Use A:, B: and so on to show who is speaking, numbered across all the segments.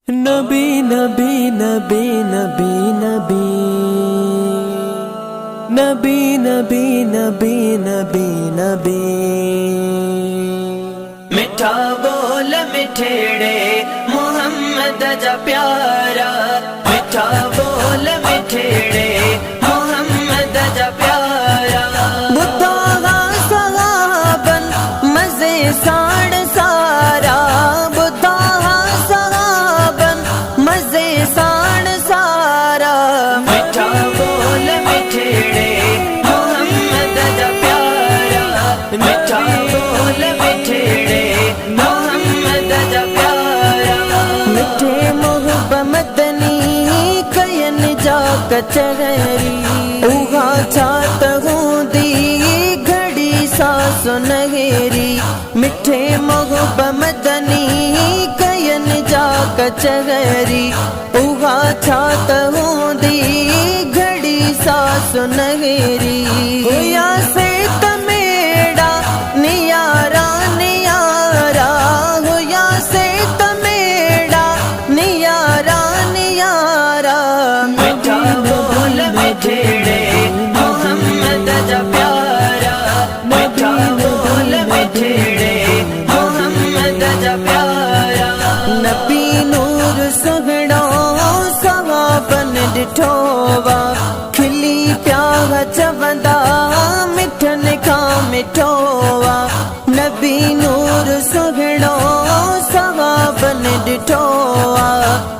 A: नबी नबी नबी नबी नबी नबी नबी नबी नबी मिठा बोल मिठेड़े मोहम्मद जा प्यारा, मिठा बोल मिठेड़े मोहम्मद जा प्यारा। बुद्धा सहाबन मजे साड़ सारा, बुद्धा सहाबन मजे साड़ सारा। मिठा बोल मिठेड़े मोहम्मद जा प्यारा, मिठा बोल मिठेड़े मोहम्मद जा प्यारा। मिठे मोहब्बत मदनी कयन जा कचहरी, उहा छात हूंदी घड़ी सा सुनहरी। मिठे मोहब्बत मदनी कयन जा कचहरी, उहा छात हूंदी घड़ी सा सुनहरी। हुया से तमेड़ा नियारा नियारा, हुया से तमेड़ा नियारा नियारा। मिठा बोल मिठेड़े मोहम्मद जा प्यारा, मिठा बोल मिठेड़े मोहम्मद जा प्यारा। नबी नूर सुगड़ो सहाबन डिठोवा, खिली प्यार चवंदा मिठन खां मिठोवा। नबी नूर सुगड़ो सहाबन डिठोवा,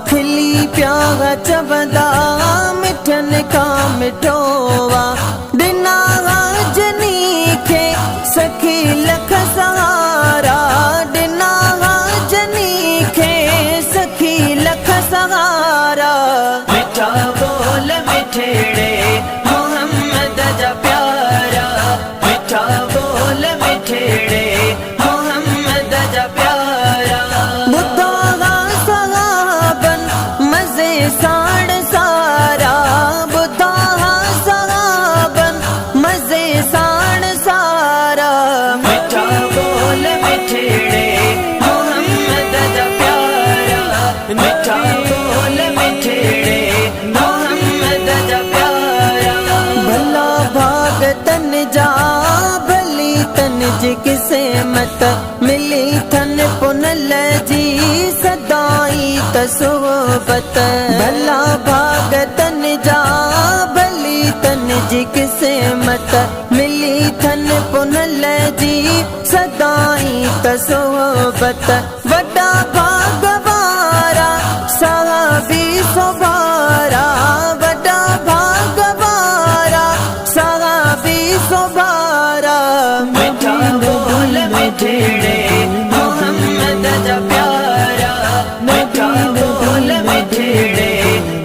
A: खिली प्यार चवंदा मिठन खां मिठोवा। बिना जनी खे सखी लख सहारा, बिना जनी खे सखी लख सहारा। मिठा बोल मिठेड़े मोहम्मद जा प्यारा, मिठा बोल मिठेड़े मोहम्मद जा प्यारा। बुद्धा सहाबन मजे साड़ सारा, बुद्धा सहाबन मजे साड़ सारा। मिठा बोल मिठेड़े मोहम्मद जा प्यारा, मिठा बोल मिठेड़े मोहम्मद जा प्यारा। भला भाग तन जा भली तन जी किसे मत मिली थन पुनल जी सदाई त सोबत। भला भाग तन जा भली तन जी किसे मत मिली थन पुनल जी सदाई त सोबत। वड्डा भाग वारा साहबी सोबारा, वड्डा भाग वारा साहबी सोबारा। मिठा बोल मिठेड़े मोहम्मद जा प्यारा, मिठा बोल मिठेड़े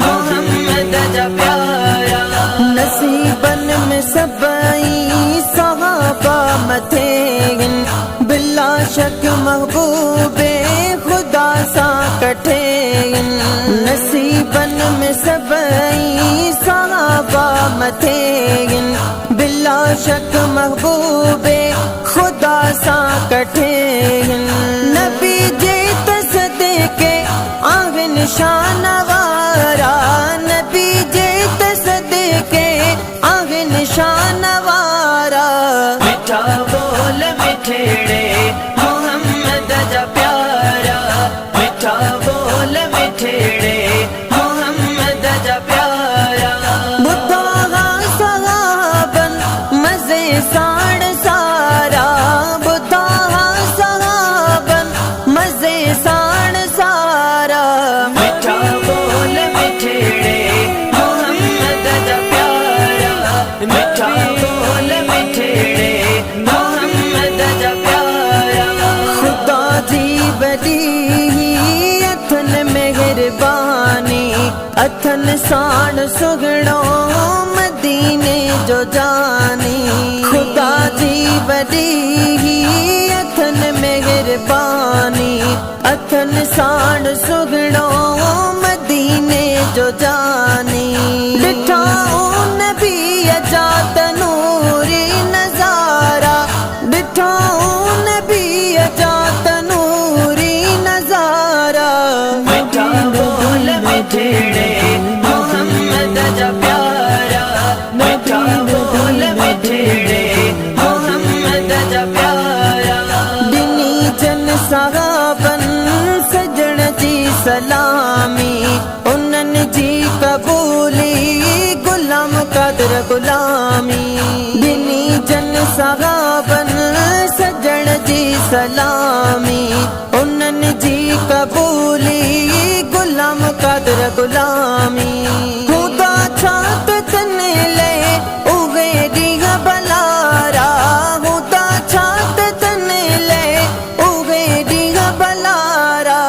A: मोहम्मद जा प्यारा। नसीबन में सबई सहाबा मथे बिला शक महबूबे खुदा सा कठे। नसीबन में सबई सहाबा मथे बिला शक महबूबे खुदा सा कठे। नबी जे तसदके आग निशान वारा, नबी जे तसदके आग निशान वारा। मिठा बोल मिठेड़े मोहम्मद जा प्यारा, मिठा बोल मिठेड़े मोहम्मद जा प्यारा। बुद्धा सहाबन मजे साड़ सारा, बुद्धा सहाबन मजे साड़ सारा। मिठा बोल मिठेड़े मोहम्मद जा प्यारा, मिठा बोल मिठेड़े मोहम्मद जा प्यारा। खुदा जी बड़ी अथन मेहरबानी, अथन साण सुगड़ो मदीने जो जानी। खुदा जी बड़ी अथन मेहरबानी, अथन साण सुगड़ो मदीने जो जानी। डिठा नबी जा तनूरी नजारा, डिठा नबी जा तनूरी नजारा। मिठा मिठड़े मोहम्मद जा प्यारा, मिठा बोल मिठड़े मोहम्मद जा प्यारा। दिनी जन सहाबन सजण जी सलामी, उन्हनि जी कबूली गुलाम कदर गुलामी। दिनी जन सहाबन सजण जी सलामी, उन्हनि जी कबूली गुलाम कदर गुलामी। खुदा छात तन ले उगे दीग बलारा, खुदा छात तन ले उगे दीग बलारा।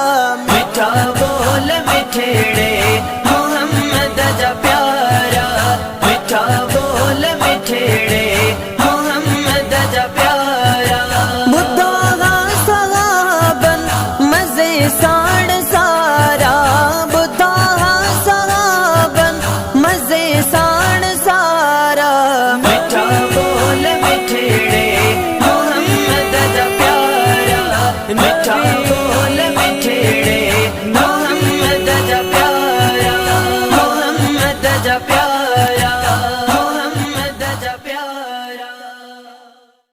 A: मिठा बोल मिठड़े मोहम्मद जा प्यारा, मिठा बोल मिठड़े मोहम्मद जा प्यारा। बुद्धा सहाबन मज़े साण सारा, बुद्धा सहाबन मज़े साण सारा। मिठा बोल मिठड़े मोहम्मद जा प्यारा, मिठा बोल मिठड़े मोहम्मद जा प्यारा, मोहम्मद जा प्यारा।